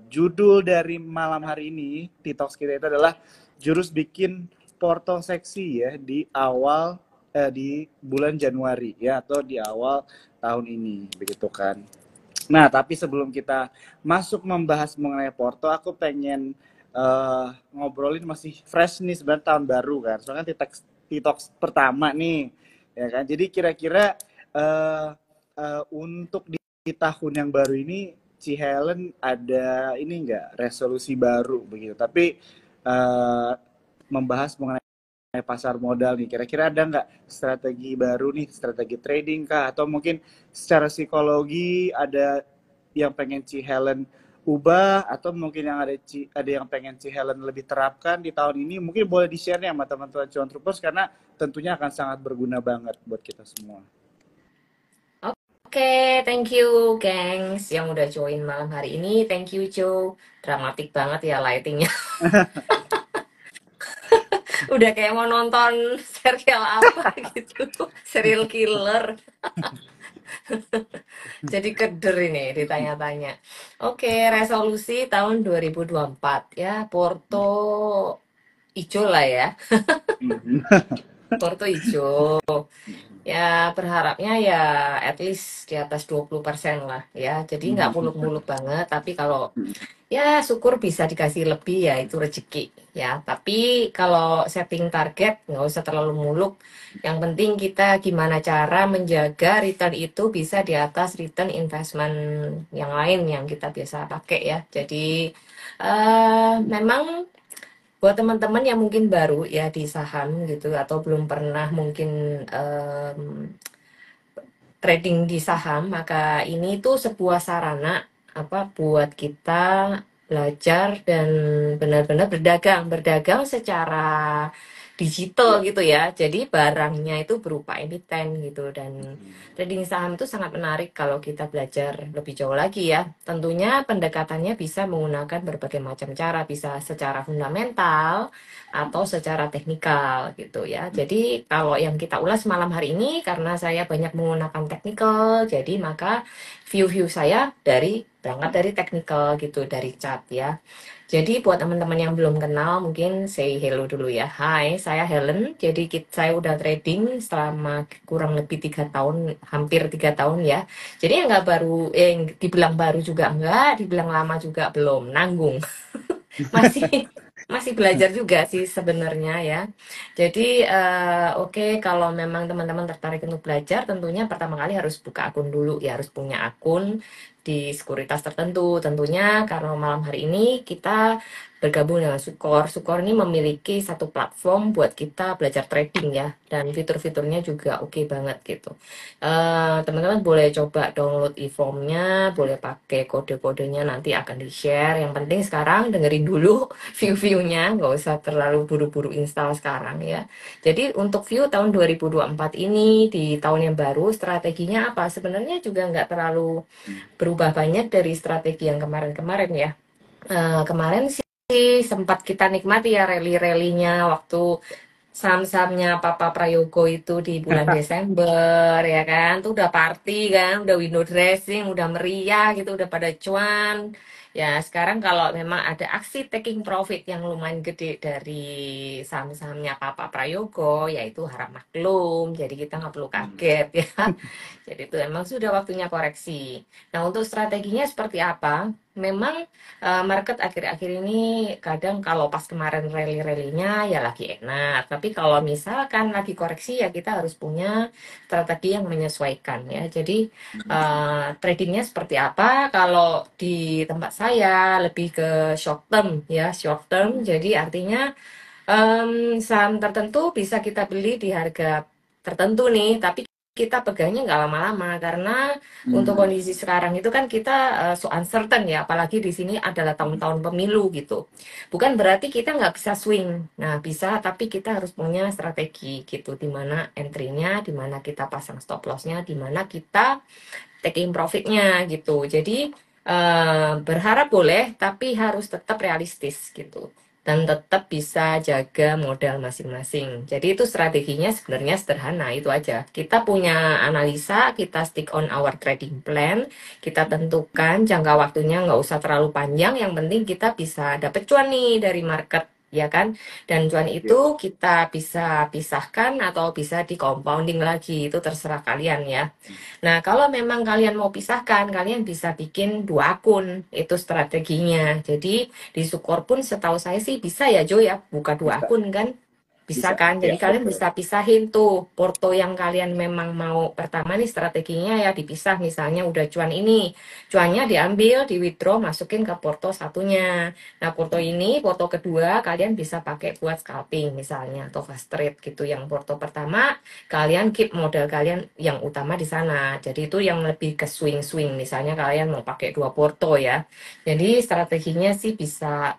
judul dari malam hari ini Detox kita itu adalah jurus bikin porto seksi ya di awal di bulan Januari ya atau di awal tahun ini begitu kan. Nah, tapi sebelum kita masuk membahas mengenai Porto, aku pengen ngobrolin masih fresh nih sebenarnya tahun baru kan. Soalnya detox pertama nih, ya kan. Jadi kira-kira uh, untuk di tahun yang baru ini, Ci Helen ada ini enggak resolusi baru begitu. Tapi uh, membahas mengenai pasar modal nih, kira-kira ada nggak strategi baru nih, strategi trading kah, atau mungkin secara psikologi ada yang pengen Ci Helen ubah, atau mungkin yang ada yang pengen Ci Helen lebih terapkan di tahun ini, mungkin boleh di-share nih sama teman-teman Cuan Troopers, karena tentunya akan sangat berguna banget buat kita semua. Oke, thank you, gengs, yang udah join malam hari ini. Thank you, Joe. Dramatik banget ya lightingnya. Udah kayak mau nonton serial apa gitu. Serial killer. Jadi keder ini ditanya-tanya. Oke, resolusi tahun 2024 ya. Porto ijo lah ya. Porto ijo. Ya berharapnya ya at least di atas 20% lah ya. Jadi nggak muluk-muluk banget, tapi kalau ya syukur bisa dikasih lebih ya itu rezeki ya. Tapi kalau setting target nggak usah terlalu muluk. Yang penting kita gimana cara menjaga return itu bisa di atas return investment yang lain yang kita biasa pakai ya. Jadi memang buat teman-teman yang mungkin baru ya di saham gitu atau belum pernah mungkin em, trading di saham, maka ini tuh sebuah sarana apa buat kita belajar dan benar-benar berdagang, berdagang secara digital Ya. gitu ya. Jadi barangnya itu berupa emiten gitu dan trading saham itu sangat menarik kalau kita belajar lebih jauh lagi ya. Tentunya pendekatannya bisa menggunakan berbagai macam cara, bisa secara fundamental atau secara teknikal gitu ya. Jadi kalau yang kita ulas malam hari ini karena saya banyak menggunakan teknikal, jadi maka view-view saya berangkat dari teknikal gitu, dari chart ya. Jadi buat teman-teman yang belum kenal mungkin say hello dulu ya. Hai, saya Helen. Jadi saya udah trading selama kurang lebih 3 tahun, hampir 3 tahun ya. Jadi yang nggak baru, dibilang baru juga enggak, dibilang lama juga belum, nanggung. Masih masih belajar juga sih sebenarnya ya. Jadi oke, kalau memang teman-teman tertarik untuk belajar, tentunya pertama kali harus buka akun dulu ya, harus punya akun di sekuritas tertentu. Tentunya karena malam hari ini kita bergabung dengan Sukor. Sukor ini memiliki satu platform buat kita belajar trading ya, dan fitur-fiturnya juga oke banget gitu. Teman-teman boleh coba download e-formnya, boleh pakai kode-kodenya nanti akan di-share. Yang penting sekarang dengerin dulu view-viewnya, nggak usah terlalu buru-buru install sekarang ya. Jadi untuk view tahun 2024 ini di tahun yang baru, strateginya apa? Sebenarnya juga nggak terlalu berubah banyak dari strategi yang kemarin-kemarin ya. Kemarin sih sempat kita nikmati ya rally-rallynya waktu saham-sahamnya Papa Prayogo itu di bulan Desember ya kan, tuh udah party kan, udah window dressing, udah meriah gitu, udah pada cuan. Ya sekarang kalau memang ada aksi taking profit yang lumayan gede dari saham-sahamnya Papa Prayogo, yaitu harap maklum, jadi kita nggak perlu kaget ya. Jadi itu emang sudah waktunya koreksi. Nah untuk strateginya seperti apa? Memang market akhir-akhir ini kadang kalau pas kemarin rally-rallynya ya lagi enak, tapi kalau misalkan lagi koreksi ya kita harus punya strategi yang menyesuaikan ya. Jadi tradingnya seperti apa? Kalau di tempat saya lebih ke short term ya, short term. Jadi artinya saham tertentu bisa kita beli di harga tertentu nih, tapi kita pegangnya nggak lama-lama karena untuk kondisi sekarang itu kan kita so uncertain ya, apalagi di sini adalah tahun-tahun pemilu gitu. Bukan berarti kita nggak bisa swing. Nah, bisa, tapi kita harus punya strategi gitu, di mana entry-nya, di mana kita pasang stop loss-nya, di mana kita taking profit-nya gitu. Jadi berharap boleh, tapi harus tetap realistis gitu. dan tetap bisa jaga modal masing-masing. Jadi itu strateginya sebenarnya sederhana, itu aja. Kita punya analisa, kita stick on our trading plan, kita tentukan jangka waktunya nggak usah terlalu panjang, yang penting kita bisa dapet cuan nih dari market, ya kan? Dan cuan Ya. itu kita bisa pisahkan atau bisa di compounding lagi, itu terserah kalian ya. Nah, kalau memang kalian mau pisahkan, kalian bisa bikin 2 akun, itu strateginya. Jadi di Sukor pun setahu saya sih bisa ya Jo ya, buka 2 akun kan? Bisa Bisa, kan? ya Jadi kalian betul. bisa pisahin tuh porto yang kalian memang mau. Pertama nih strateginya ya dipisah, misalnya udah cuan ini. Cuannya diambil, di withdraw, masukin ke porto satunya. Nah, porto ini, porto kedua kalian bisa pakai buat scalping misalnya atau fast trade gitu. Yang porto pertama kalian keep modal kalian yang utama di sana. Jadi itu yang lebih ke swing-swing. Misalnya kalian mau pakai 2 porto ya. Jadi strateginya sih bisa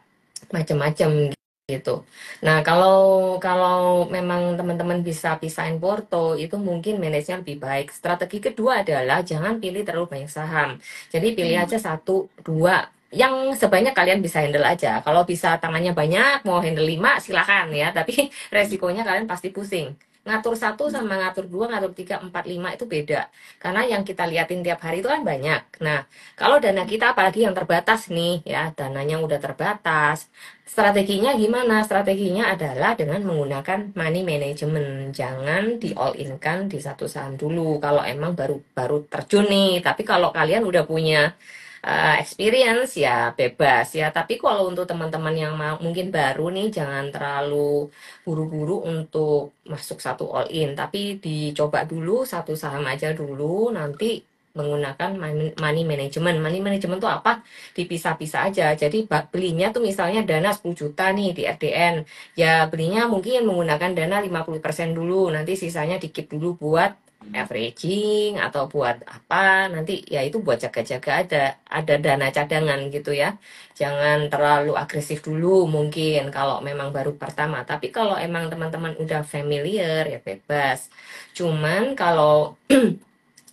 macam-macam gitu. Nah, kalau kalau memang teman-teman bisa pisahin porto, itu mungkin manajenya lebih baik. Strategi kedua adalah jangan pilih terlalu banyak saham. Jadi pilih Hmm. aja satu, dua, yang sebanyak kalian bisa handle aja. Kalau bisa tangannya banyak, mau handle 5, silakan ya. Tapi resikonya kalian pasti pusing. Ngatur satu Hmm. sama ngatur dua, ngatur tiga, empat, lima itu beda. Karena yang kita liatin tiap hari itu kan banyak. Nah, kalau dana kita apalagi yang terbatas nih, ya dananya udah terbatas, strateginya gimana? Strateginya adalah dengan menggunakan money management. Jangan di all in kan di satu saham dulu. Kalau emang baru baru terjun nih. Tapi kalau kalian udah punya experience ya bebas ya. Tapi kalau untuk teman-teman yang mungkin baru nih, jangan terlalu buru-buru untuk masuk satu all in. Tapi dicoba dulu satu saham aja dulu. Nanti menggunakan money management. Money management itu apa? Dipisah-pisah aja. Jadi belinya tuh misalnya dana 10 juta nih di RDN. Ya belinya mungkin menggunakan dana 50% dulu. Nanti sisanya dikit dulu buat averaging atau buat apa, nanti ya itu buat jaga-jaga, ada dana cadangan gitu ya. Jangan terlalu agresif dulu mungkin kalau memang baru pertama, tapi kalau emang teman-teman udah familiar ya bebas. Cuman kalau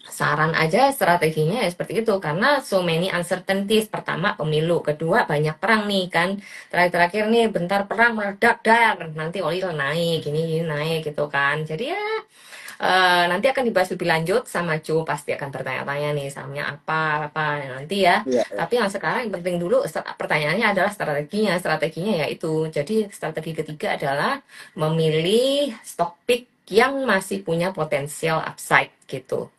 saran aja strateginya ya seperti itu, karena so many uncertainties. Pertama pemilu, kedua banyak perang nih kan, terakhir-terakhir nih bentar perang meledak dar, nanti oil naik, gini naik gitu kan. Jadi ya nanti akan dibahas lebih lanjut sama Jo, pasti akan bertanya-tanya nih sahamnya apa nanti ya. Iya, ya. Tapi yang sekarang yang penting dulu pertanyaannya adalah strateginya. Strateginya yaitu, jadi strategi ketiga adalah memilih stock pick yang masih punya potensial upside gitu.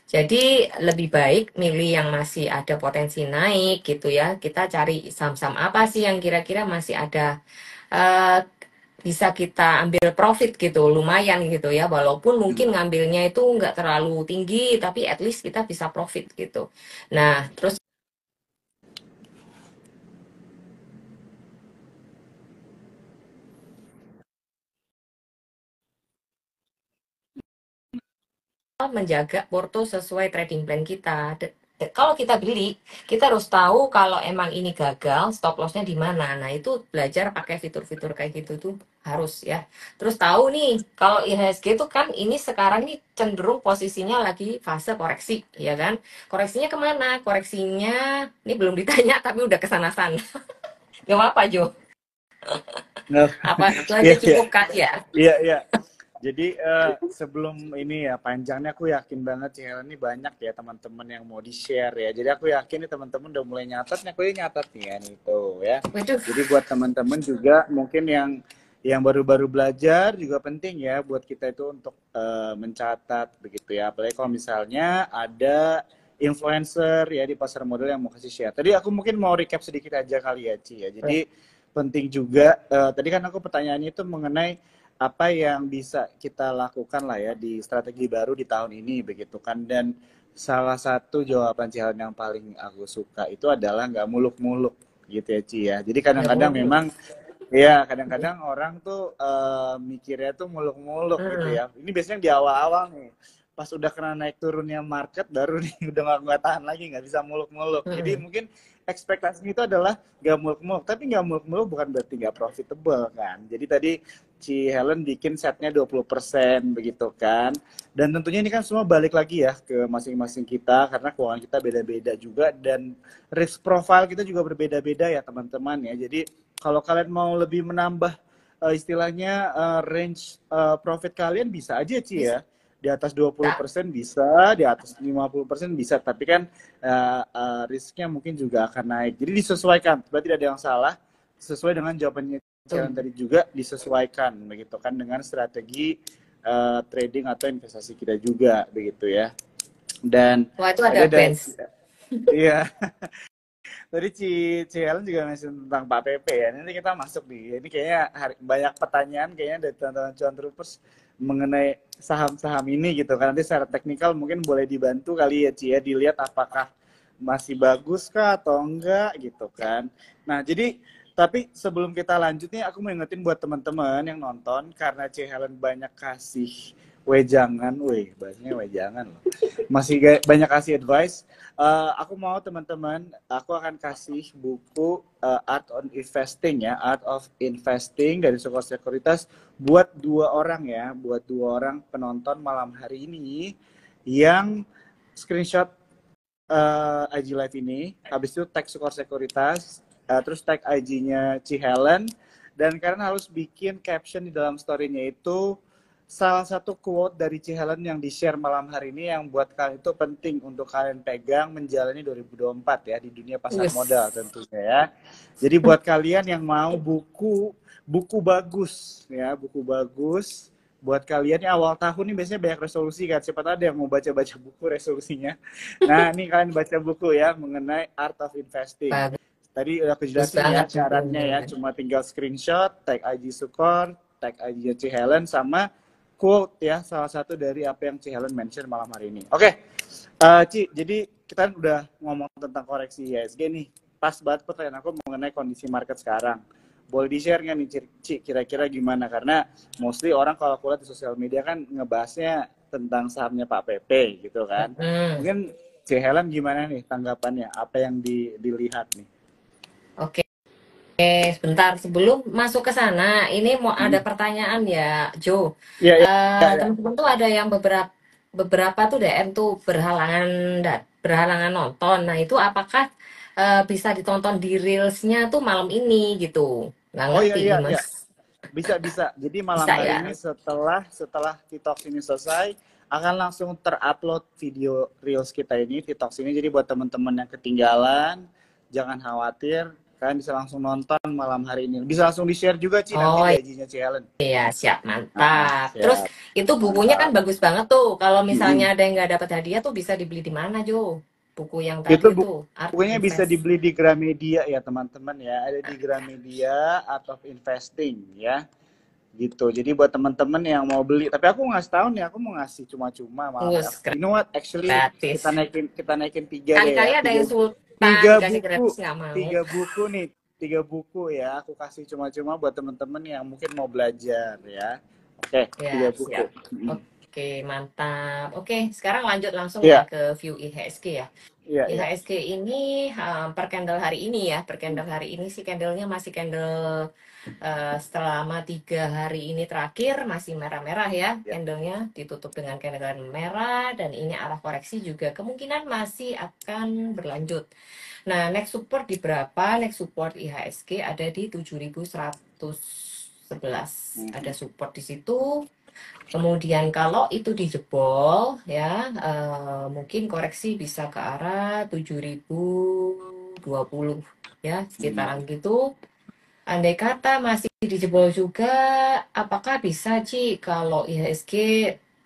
Jadi lebih baik milih yang masih ada potensi naik gitu ya. Kita cari saham-saham apa sih yang kira-kira masih ada eh, bisa kita ambil profit gitu, lumayan gitu ya. Walaupun Hmm. mungkin ngambilnya itu nggak terlalu tinggi, tapi at least kita bisa profit gitu. Nah, terus menjaga porto sesuai trading plan kita. Kalau kita beli, kita harus tahu kalau emang ini gagal, stop lossnya di mana. Nah, itu belajar pakai fitur-fitur kayak gitu tuh harus ya. Terus tahu nih, kalau IHSG itu kan ini sekarang nih cenderung posisinya lagi fase koreksi, ya kan? Koreksinya kemana? Koreksinya, ini belum ditanya tapi udah kesana-sana. Gak apa-apa, Jo. Nah, Apa itu aja iya, iya, cukup kan ya? iya, iya. Jadi sebelum ini ya panjangnya, aku yakin banget sih Helen ini banyak ya teman-teman yang mau di-share ya. Jadi aku yakin nih teman-teman udah mulai nyatat, nih aku ini nyatat nih ya nih tuh ya. Waduh, Jadi buat teman-teman juga mungkin yang baru-baru belajar juga penting ya buat kita itu untuk mencatat begitu ya. Apalagi kalau misalnya ada influencer ya di pasar modal yang mau kasih share. Tadi aku mungkin mau recap sedikit aja kali ya Ci ya. Jadi penting juga tadi kan aku pertanyaannya itu mengenai apa yang bisa kita lakukan lah ya di strategi baru di tahun ini begitu kan. Dan salah satu jawaban Cihan yang paling aku suka itu adalah nggak muluk-muluk gitu ya Ci ya. Jadi nggak kadang-kadang mulu. memang ya kadang-kadang orang tuh mikirnya tuh muluk-muluk gitu Hmm, ya. Ini biasanya di awal-awal nih. Pas udah kena naik turunnya market baru nih udah nggak tahan lagi, nggak bisa muluk-muluk. Jadi hmm. mungkin ekspektasinya itu adalah nggak muluk-muluk, tapi nggak muluk-muluk bukan berarti nggak profitable kan. Jadi tadi si Helen bikin setnya 20% begitu kan. Dan tentunya ini kan semua balik lagi ya ke masing-masing kita karena keuangan kita beda-beda juga dan risk profile kita juga berbeda-beda ya teman-teman ya. Jadi kalau kalian mau lebih menambah istilahnya range profit kalian bisa aja Ci Bisa. ya. Di atas 20% bisa, di atas 50% bisa, tapi kan risknya mungkin juga akan naik. Jadi disesuaikan, berarti tidak ada yang salah, sesuai dengan jawabannya Cialan Tuh. tadi juga disesuaikan begitu kan dengan strategi trading atau investasi kita juga begitu ya. Dan Wah, itu tadi ada ada bench. iya. Tadi Ci Ellen juga ngasih tentang Pak PP ya. Nanti kita masuk nih. Ini kayaknya banyak pertanyaan kayaknya dari teman-teman Cuan Troopers mengenai saham-saham ini gitu kan. Nanti secara teknikal mungkin boleh dibantu kali ya Ci ya, dilihat apakah masih bagus kah atau enggak gitu kan. Nah, jadi tapi sebelum kita lanjut nih aku mau ingetin buat teman-teman yang nonton karena Ci Helen banyak kasih wejangan, bahasanya wejangan loh. Masih banyak kasih advice. Aku mau teman-teman, aku akan kasih buku Art on Investing ya, Art of Investing dari Sukor Sekuritas buat 2 orang ya, buat 2 orang penonton malam hari ini yang screenshot IG Live ini, habis itu tag Sukor Sekuritas, terus tag IG-nya Ci Helen, dan kalian harus bikin caption di dalam story-nya itu salah satu quote dari Ci Helen yang di-share malam hari ini yang buat kalian itu penting untuk kalian pegang menjalani 2024 ya di dunia pasar modal Wis. tentunya ya. Jadi buat kalian yang mau buku bagus ya, buku bagus buat kalian yang awal tahun nih biasanya banyak resolusi kan. Siapa tahu ada yang mau baca-baca buku resolusinya. Nah, ini kalian baca buku ya mengenai Art of Investing. Tadi udah aku Bagus jelasin ya banget syaratnya ya, bukunya. cuma tinggal screenshot, tag IG Sukor, tag IG Ci Helen sama quote ya, salah satu dari apa yang Ci Helen mention malam hari ini. Oke, Ci, jadi kita udah ngomong tentang koreksi IHSG nih. Pas banget pertanyaan aku mengenai kondisi market sekarang. Boleh di-share nggak nih, Ci, kira-kira gimana? Karena mostly orang kalau aku lihat di sosial media kan ngebahasnya tentang sahamnya Pak PP gitu kan. Hmm. Mungkin Ci Helen gimana nih tanggapannya? Apa yang dilihat nih? Oke, sebentar sebelum masuk ke sana, ini mau ada Hmm. pertanyaan ya, Jo. Iya, iya, iya. Ya. Teman-teman tuh ada yang beberapa tuh DM tuh berhalangan nonton. Nah, itu apakah bisa ditonton di reelsnya tuh malam ini gitu? Nggak Oh iya, ngerti iya, nih, iya. Mas. Bisa. Jadi malam Bisa hari ini ya? setelah TikTok ini selesai akan langsung terupload video reels kita ini TikTok ini. Jadi buat teman-teman yang ketinggalan jangan khawatir, kalian bisa langsung nonton malam hari ini. Bisa langsung di-share juga Ci nanti Oh di IG-nya Ci Helen. iya, siap, mantap. Terus Siap. itu bukunya kan Mantap. bagus banget tuh. Kalau misalnya Mm-mm. ada yang nggak dapat hadiah tuh bisa dibeli di mana, Jo? Buku yang tadi Itu itu, Art bukunya bisa Invest. dibeli di Gramedia ya teman-teman ya. Ada di Gramedia Art of Investing ya. Gitu. Jadi buat teman-teman yang mau beli, tapi aku ngasih tahu nih, aku mau ngasih cuma-cuma malam Wus, hari. You know what? Actually gratis. kita naikin 3 deh Kali-kali ya. ada Tiga, yang sultan tiga dikasih buku, gratis nggak mau. 3 buku nih, 3 buku ya. Aku kasih cuma-cuma buat teman-teman yang mungkin mau belajar ya. Oke, Ya, 3 buku. siap. Oke, mantap. Oke, sekarang lanjut langsung ya Iya, ke view IHSG ya. iya, iya. IHSG ini per candle hari ini ya, per candle hari ini sih candlenya masih candle selama 3 hari ini terakhir masih merah-merah ya, Iya. candlenya ditutup dengan candle merah dan ini arah koreksi juga kemungkinan masih akan berlanjut. Nah, next support di berapa? Next support IHSG ada di 7.111. Ada support di situ. Kemudian kalau itu dijebol ya mungkin koreksi bisa ke arah 7.020 ya sekitaran gitu. Andai kata masih dijebol juga, apakah bisa Ci kalau IHSG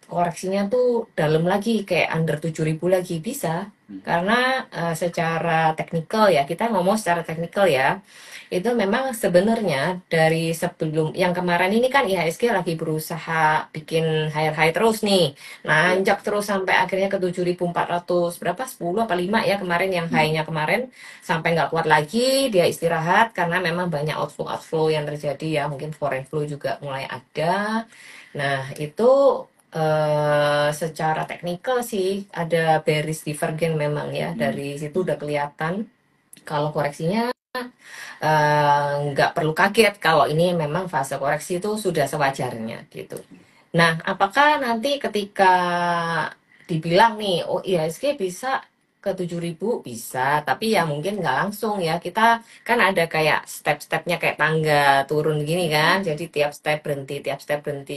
koreksinya tuh dalam lagi kayak under 7.000 lagi bisa? Karena secara teknikal ya, kita ngomong secara teknikal ya, itu memang sebenarnya dari sebelum yang kemarin ini kan IHSG lagi berusaha bikin high terus nih, Iya. nanjak terus sampai akhirnya ke 7.400 berapa 10 apa 5 ya kemarin yang high-nya kemarin sampai nggak kuat lagi dia istirahat karena memang banyak outflow yang terjadi ya mungkin foreign flow juga mulai ada. Nah itu secara teknikal sih ada bearish divergen memang ya dari situ udah kelihatan kalau koreksinya nggak perlu kaget kalau ini memang fase koreksi itu sudah sewajarnya gitu. Nah, apakah nanti ketika dibilang nih, oh IHSG bisa ke 7.000 bisa, tapi ya mungkin nggak langsung ya. Kita kan ada kayak step-stepnya kayak tangga turun gini kan. Jadi tiap step berhenti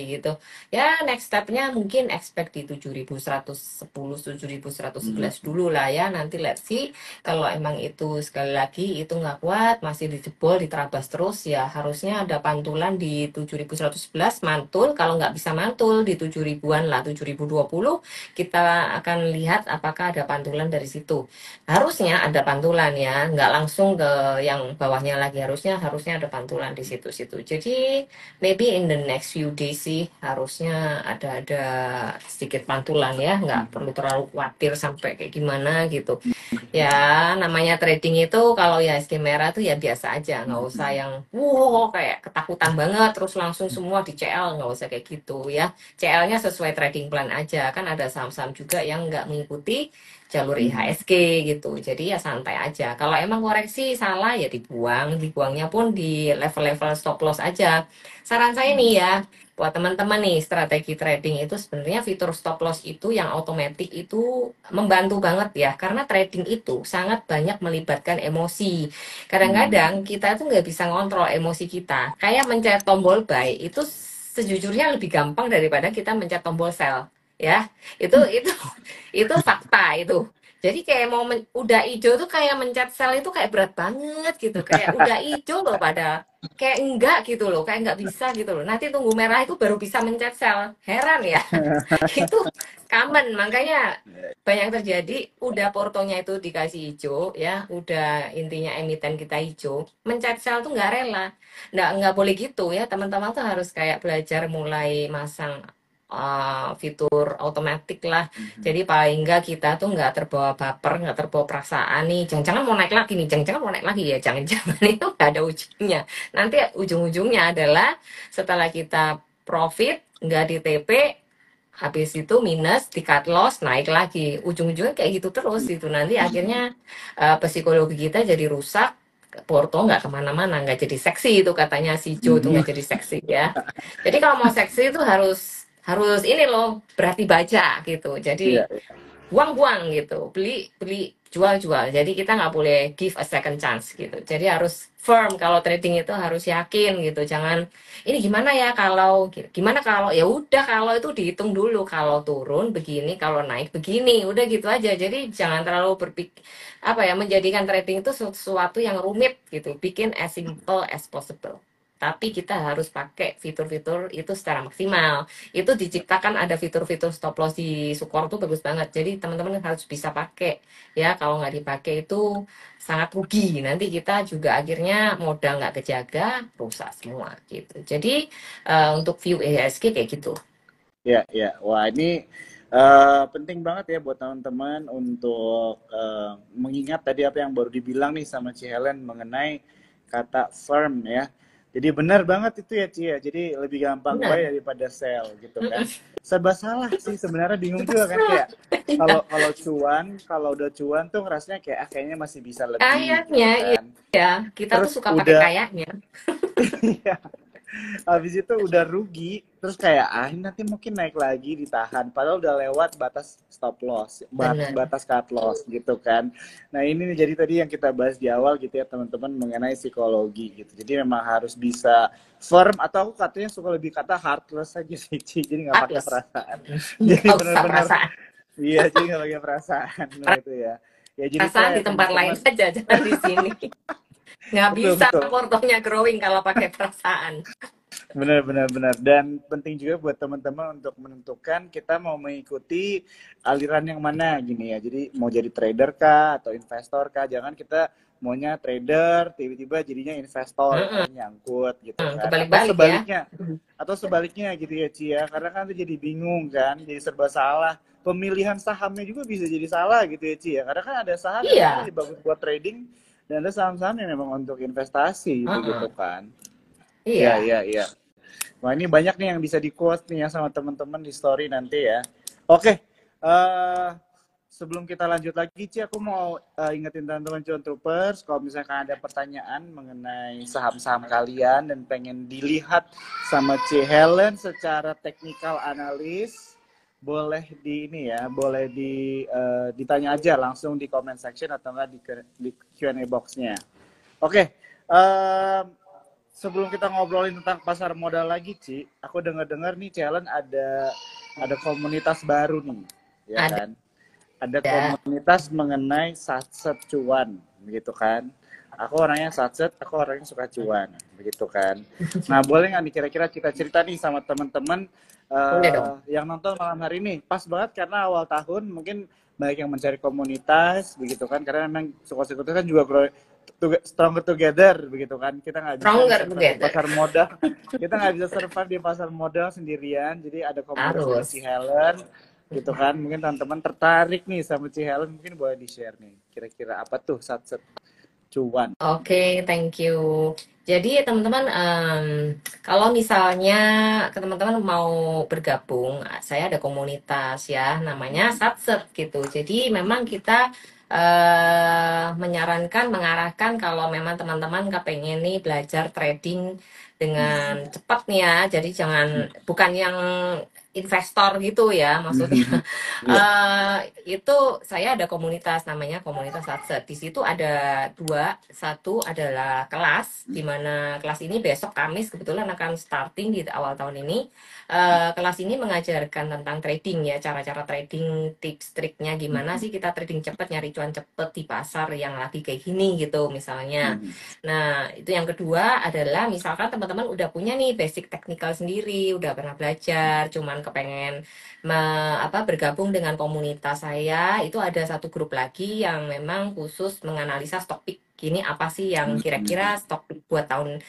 gitu. Ya next stepnya mungkin expect di 7.110, 7.111 dulu lah ya. Nanti let's see kalau emang itu sekali lagi itu nggak kuat, masih dijebol, diterabas terus ya harusnya ada pantulan di 7.111 mantul. Kalau nggak bisa mantul di 7.000-an lah, 7.020 kita akan lihat apakah ada pantulan dari situ. Harusnya ada pantulan ya, nggak langsung ke yang bawahnya lagi. Harusnya ada pantulan di situ-situ. Jadi maybe in the next few days sih harusnya ada sedikit pantulan ya, nggak perlu terlalu khawatir sampai kayak gimana gitu. Ya, namanya trading itu kalau ya ISG merah tuh ya biasa aja, nggak usah yang wow kayak ketakutan banget terus langsung semua di CL, nggak usah kayak gitu ya. CL-nya sesuai trading plan aja, kan ada saham-saham juga yang nggak mengikuti jalur IHSG gitu. Jadi ya santai aja. Kalau emang koreksi salah ya dibuang, dibuangnya pun di level-level stop loss aja. Saran saya nih ya, buat teman-teman nih strategi trading itu sebenarnya fitur stop loss itu yang otomatis itu membantu banget ya karena trading itu sangat banyak melibatkan emosi. Kadang-kadang kita tuh nggak bisa ngontrol emosi kita. Kayak mencet tombol buy itu sejujurnya lebih gampang daripada kita mencet tombol sell ya. Itu itu fakta itu. Jadi kayak mau udah hijau tuh kayak mencet sell itu kayak berat banget gitu. Kayak udah hijau loh pada kayak enggak gitu loh, kayak enggak bisa gitu loh. Nanti tunggu merah itu baru bisa mencet sell. Heran ya. Itu common, makanya banyak terjadi udah portonya itu dikasih hijau ya, udah intinya emiten kita hijau, mencet sell tuh nggak rela. Nggak boleh gitu ya, teman-teman tuh harus kayak belajar mulai masang fitur otomatis lah. Jadi paling enggak kita tuh nggak terbawa baper, nggak terbawa perasaan nih. Jangan-jangan mau naik lagi nih, jangan-jangan mau naik lagi ya. Jangan-jangan itu nggak ada ujungnya. Nanti ujung-ujungnya adalah setelah kita profit, nggak di TP, habis itu minus, di cut loss, naik lagi. Ujung-ujungnya kayak gitu terus gitu. Nanti akhirnya psikologi kita jadi rusak, Porto nggak kemana-mana, nggak jadi seksi itu katanya si Joe tuh nggak jadi seksi ya. Jadi kalau mau seksi itu harus harus ini loh berarti baca gitu. Jadi Iya. buang-buang gitu, beli beli jual-jual. Jadi kita nggak boleh give a second chance gitu. Jadi harus firm kalau trading itu harus yakin gitu. Jangan ini gimana ya kalau gimana kalau ya udah kalau itu dihitung dulu kalau turun begini kalau naik begini udah gitu aja. Jadi jangan terlalu berpikir apa ya menjadikan trading itu sesuatu yang rumit gitu. Bikin as simple as possible. Tapi kita harus pakai fitur-fitur itu secara maksimal. Itu diciptakan ada fitur-fitur stop loss di Sukor tuh bagus banget. Jadi teman-teman harus bisa pakai ya. Kalau nggak dipakai itu sangat rugi. Nanti kita juga akhirnya modal nggak kejaga, rusak semua gitu. Jadi untuk view IHSG kayak gitu. Ya, ya. Wah, ini penting banget ya buat teman-teman untuk mengingat tadi apa yang baru dibilang nih sama Ci Helen mengenai kata firm ya. Jadi benar banget itu ya Ci ya. Jadi lebih gampang buy Benar. daripada sell gitu kan. Serba salah sih sebenarnya bingung juga kan kayak kalau kalau cuan, kalau udah cuan tuh ngerasanya kayak kayaknya masih bisa lebih Kayaknya gitu kan. iya. Kita tuh Terus suka pakai udah kayaknya. habis itu udah rugi, terus kayak ini nanti mungkin naik lagi ditahan, padahal udah lewat batas stop loss, Benar. batas cut loss gitu kan. Nah ini nih, jadi tadi yang kita bahas di awal gitu ya teman-teman mengenai psikologi gitu. Jadi memang harus bisa firm atau aku katanya suka lebih kata heartless aja sih, Ci. Jadi nggak pakai Heartless. perasaan. Jadi Nggak usah benar-benar perasaan. iya, jadi nggak pakai perasaan nah, itu ya. Ya jadi itulah Perasaan ya di tempat lain teman-teman. saja, jangan di sini. Nggak Betul bisa betul. portonya growing kalau pakai perasaan. Benar, benar, benar. Dan penting juga buat teman-teman untuk menentukan kita mau mengikuti aliran yang mana gini ya. Jadi mau jadi trader kah atau investor kah? Jangan kita maunya trader tiba-tiba jadinya investor Mm-mm. karena nyangkut gitu kan. Kebalik-balik ya. Atau sebaliknya gitu ya Ci ya. Karena kan itu jadi bingung kan, jadi serba salah. Pemilihan sahamnya juga bisa jadi salah gitu ya Ci ya. Karena kan ada saham yang memang Iya. bagus buat trading dan ada saham-saham yang memang untuk investasi gitu Heeh. kan. Iya, Iya. iya, iya. Wah ini banyak nih yang bisa di quote nih ya sama teman-teman di story nanti ya. Oke, sebelum kita lanjut lagi, Ci, aku mau ingetin teman-teman Cuan Troopers, kalau misalkan ada pertanyaan mengenai saham-saham kalian dan pengen dilihat sama Ci Helen secara technical analis, boleh di ini ya, boleh ditanya aja langsung di comment section atau enggak di Q&A box-nya. Oke, em, sebelum kita ngobrolin tentang pasar modal lagi, Ci, aku dengar-dengar nih Challenge ada komunitas baru nih, ya Ada. kan? Ada komunitas mengenai satset cuan, begitu kan? Aku orangnya satset, aku orangnya suka cuan, begitu kan? Nah, boleh nggak nih kira-kira kita cerita nih sama teman-teman Boleh dong. yang nonton malam hari ini? Pas banget karena awal tahun mungkin banyak yang mencari komunitas, begitu kan? Karena memang suka-suka itu kan juga stronger together, begitu kan? Kita nggak bisa nih Stronger survive di together. pasar modal, kita nggak bisa survive di pasar modal sendirian. Jadi ada komunitasnya si Harus. Helen, gitu kan, mungkin teman-teman tertarik nih sama Ci Helen, mungkin boleh di-share nih kira-kira apa tuh satset cuan. Oke, thank you. Jadi teman-teman, kalau misalnya teman-teman mau bergabung, saya ada komunitas ya, namanya Satset gitu. Jadi memang kita menyarankan, mengarahkan kalau memang teman-teman kepengen nih belajar trading dengan cepat nih ya. Jadi jangan, bukan yang investor gitu ya, maksudnya. Iya. Itu saya ada komunitas namanya komunitas Satset. Di situ ada dua. Satu adalah kelas, di mana kelas ini besok Kamis kebetulan akan starting di awal tahun ini. Kelas ini mengajarkan tentang trading ya, cara-cara trading, tips triknya gimana sih kita trading cepat, nyari cuan cepat di pasar yang lagi kayak gini gitu misalnya. Nah, itu yang kedua adalah misalkan teman-teman udah punya nih basic technical sendiri, udah pernah belajar, cuman kepengen bergabung dengan komunitas saya. Itu ada satu grup lagi yang memang khusus menganalisa stock pick. Gini apa sih yang kira-kira stock pick buat tahun,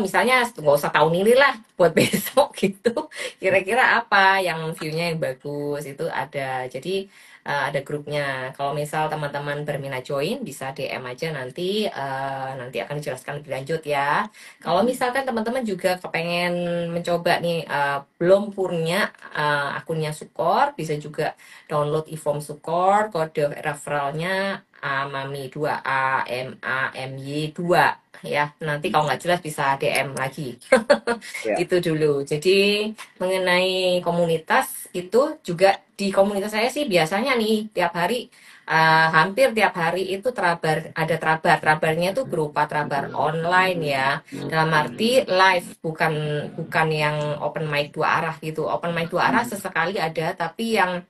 misalnya nggak usah tahun ini lah, buat besok gitu. Kira-kira apa yang view-nya yang bagus itu ada. Jadi ada grupnya. Kalau misal teman-teman berminat join, bisa DM aja nanti, nanti akan dijelaskan lebih lanjut ya. Kalau misalkan teman-teman juga kepengen mencoba nih, belum punya akunnya Sukor, bisa juga download e-form Sukor, kode referralnya Mami 2A MAMY 2 ya. Nanti kalau nggak jelas bisa DM lagi. Ya. Itu dulu. Jadi mengenai komunitas itu juga di komunitas saya sih biasanya nih tiap hari, hampir tiap hari itu ada trabar. Trabarnya itu berupa trabar online ya. Dalam arti live, bukan bukan yang open mic dua arah gitu. Open mic dua arah sesekali ada, tapi yang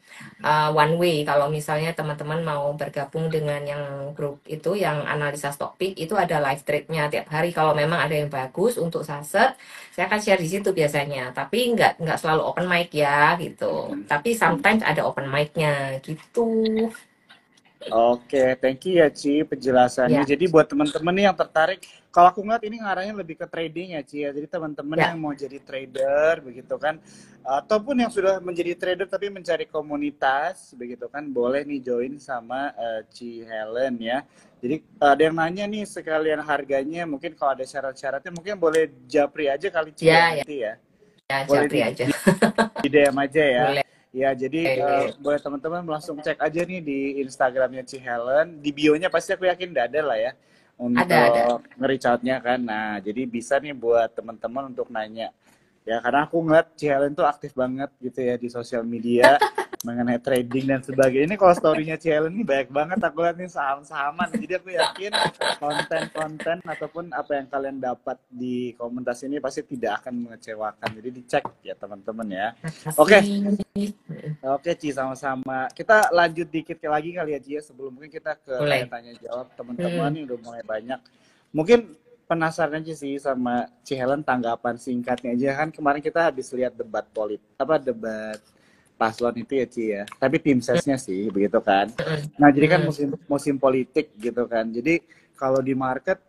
one way. Kalau misalnya teman-teman mau bergabung dengan yang grup itu yang analisa stock pick, itu ada live trade-nya tiap hari. Kalau memang ada yang bagus untuk saset, saya akan share di situ biasanya. Tapi nggak selalu open mic ya gitu. Tapi sometimes ada open mic-nya gitu. Oke, thank you ya Ci penjelasannya. Ya, Jadi buat teman-teman nih yang tertarik, kalau aku ngeliat ini ngarahnya lebih ke trading ya Ci ya. Jadi teman-teman ya. yang mau jadi trader begitu kan, ataupun yang sudah menjadi trader tapi mencari komunitas begitu kan, boleh nih join sama Ci Helen ya. Jadi ada yang nanya nih sekalian harganya, mungkin kalau ada syarat-syaratnya mungkin boleh japri aja kali Ci ya Ya, ya, nanti ya. ya, Boleh Japri aja. di DM aja ya. Boleh. Ya, jadi boleh teman-teman langsung cek aja nih di Instagramnya Ci Helen. Di bio-nya pasti aku yakin udah ada lah ya Ada. untuk nge-reach out-nya kan. Nah, jadi bisa nih buat teman-teman untuk nanya. Ya, karena aku ngeliat Ci Helen tuh aktif banget gitu ya di sosial media mengenai trading dan sebagainya. Ini kalau story-nya Ci Helen nih banyak banget aku lihat nih saham-sahaman. Jadi aku yakin konten-konten ataupun apa yang kalian dapat di komunitas ini pasti tidak akan mengecewakan. Jadi dicek ya teman-teman ya. Oke, Makasih. oke Ci sama-sama. Kita lanjut dikit lagi kali ya Ci ya, sebelum mungkin kita ke Boleh. tanya-tanya jawab teman-teman Hmm. nih udah mulai banyak. Mungkin penasaran aja sih sama Ci Helen tanggapan singkatnya aja kan kemarin kita habis lihat debat paslon itu ya Ci ya. Tapi tim sesnya sih begitu kan. Nah, jadi kan Hmm. musim musim politik gitu kan. Jadi kalau di market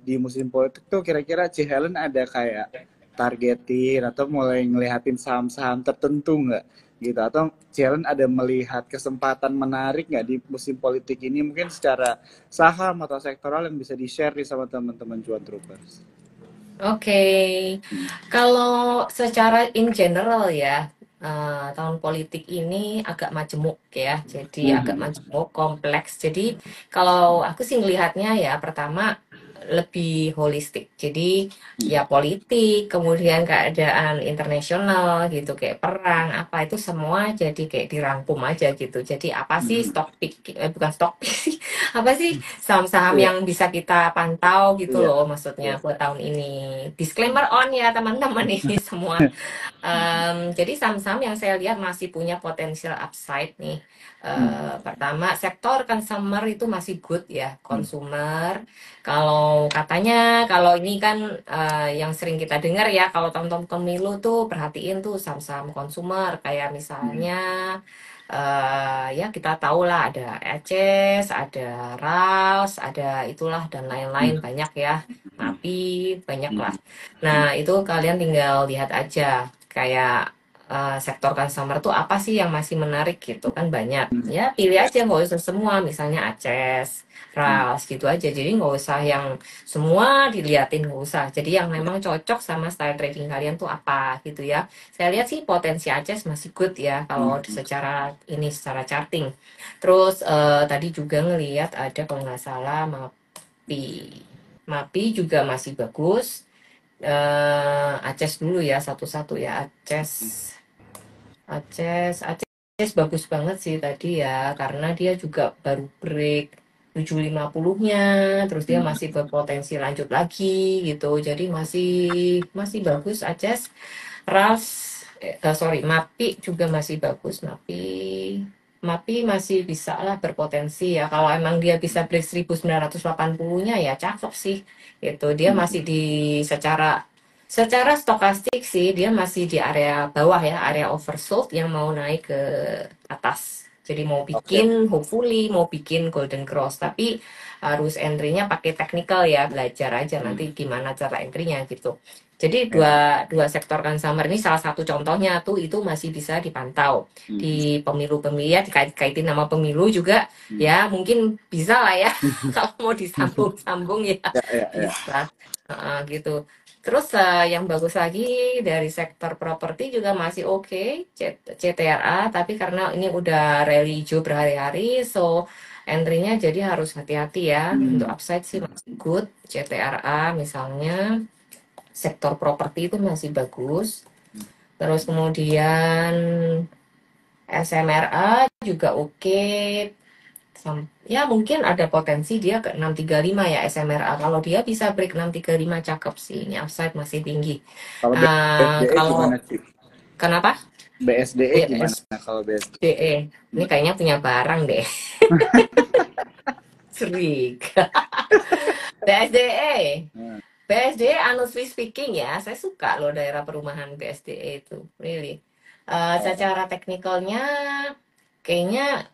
di musim politik tuh kira-kira Ci Helen ada kayak targetin atau mulai ngelihatin saham-saham tertentu nggak gitu, atau Ci Helen ada melihat kesempatan menarik nggak di musim politik ini mungkin secara saham atau sektoral yang bisa di-share nih sama teman-teman Cuan Troopers. Oke, kalau secara in general ya, tahun politik ini agak majemuk ya, jadi agak Mhm. majemuk, kompleks. Jadi kalau aku sih ngelihatnya ya, pertama lebih holistik. Jadi ya politik, kemudian keadaan internasional gitu, kayak perang, apa itu semua jadi kayak dirangkum aja gitu. Jadi apa sih Mhm. stock pick, bukan stock pick sih, apa sih saham-saham Iya, yang bisa kita pantau gitu iya, loh iya. maksudnya buat tahun ini. Disclaimer on ya teman-teman ini semua. Jadi saham-saham yang saya lihat masih punya potensial upside nih. Pertama, sektor consumer itu masih good ya, consumer. Kalau katanya, kalau ini kan yang sering kita dengar ya, kalau tahun-tahun pemilu tuh perhatiin tuh saham-saham consumer, kayak misalnya ya kita tahu lah ada Eces, ada RALS, ada itulah dan lain-lain banyak ya, MAPI banyak lah. Nah itu kalian tinggal lihat aja kayak sektor consumer tuh apa sih yang masih menarik gitu kan banyak ya pilih aja nggak usah semua misalnya Aces, RALS gitu aja jadi nggak usah yang semua diliatin nggak usah jadi yang memang cocok sama style trading kalian tuh apa gitu ya saya lihat sih potensi Aces masih good ya kalau secara ini secara charting terus tadi juga ngelihat ada kalau nggak salah MAPI MAPI juga masih bagus Aces dulu ya satu-satu ya Aces bagus banget sih tadi ya karena dia juga baru break 750-nya terus dia masih berpotensi lanjut lagi gitu jadi masih masih bagus Aces Ras sorry MAPI juga masih bagus MAPI masih bisa lah berpotensi ya kalau emang dia bisa break 1980-nya ya cakep sih itu dia masih di secara secara stokastik sih dia masih di area bawah ya area oversold yang mau naik ke atas jadi mau Oke. bikin hopefully mau bikin golden cross tapi harus entry-nya pakai technical ya belajar aja nanti gimana cara entry-nya gitu jadi Ya. dua sektor consumer ini salah satu contohnya tuh itu masih bisa dipantau di pemilu-pemilu ya dikait-kaitin nama pemilu juga ya mungkin bisa lah ya kalau mau disambung-sambung ya Ya, ya, ya. bisa. Gitu. Terus yang bagus lagi dari sektor properti juga masih oke, CTRA, tapi karena ini udah rally hijau berhari-hari, so entry-nya jadi harus hati-hati ya. Untuk upside sih masih good, CTRA misalnya, sektor properti itu masih bagus. Terus kemudian SMRA juga oke, ya mungkin ada potensi dia ke 635 ya SMRA. Kalau dia bisa break 635 cakep sih. Ini upside masih tinggi. Kalau BSDE Kalau gimana sih? kenapa? BSDE gimana kalau BSDE? BSDE. Ini kayaknya punya barang deh. Serik. BSDE. BSDE honestly speaking ya, saya suka loh daerah perumahan BSDE itu. Really. Secara teknikalnya kayaknya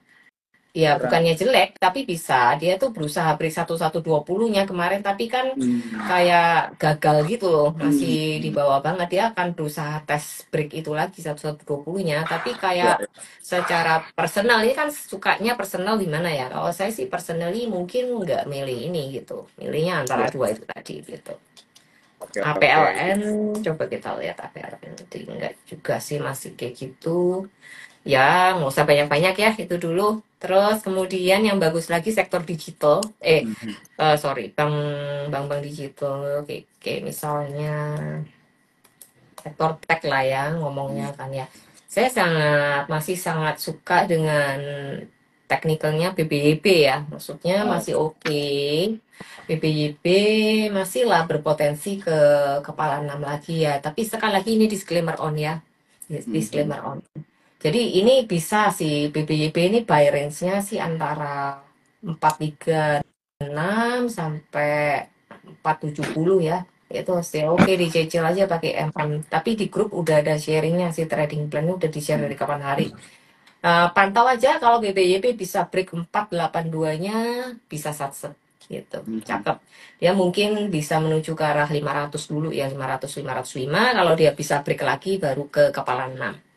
ya Kurang. bukannya jelek tapi bisa dia tuh berusaha break 1120-nya kemarin tapi kan kayak gagal gitu loh masih di bawah banget dia akan berusaha tes break itu lagi 1120-nya tapi Ya, kayak secara personal ini kan sukanya personal gimana ya kalau saya sih personally mungkin nggak milih ini gitu milihnya antara ya. dua itu tadi gitu Oke, oke. APLN coba kita lihat APLN enggak juga sih masih kayak gitu ya nggak usah banyak-banyak ya itu dulu terus kemudian yang bagus lagi sektor digital sorry bank digital kayak misalnya sektor tech lah ya ngomongnya kan ya saya masih sangat suka dengan teknikalnya BBYB ya maksudnya Oh, masih oke BBYB masih lah berpotensi ke kepala 6 lagi ya tapi sekali lagi ini disclaimer on ya disclaimer on jadi ini bisa sih BBYB ini buy range-nya sih antara 436 sampai 470 ya. Itu sih oke dicicil aja pakai M-Pan. Tapi di grup udah ada sharingnya sih trading plan udah di-share dari kapan hari. Pantau aja kalau BBYB bisa break 482-nya bisa satset gitu. Cakep. Dia mungkin bisa menuju ke arah 500 dulu ya 500 505 kalau dia bisa break lagi baru ke kepala 6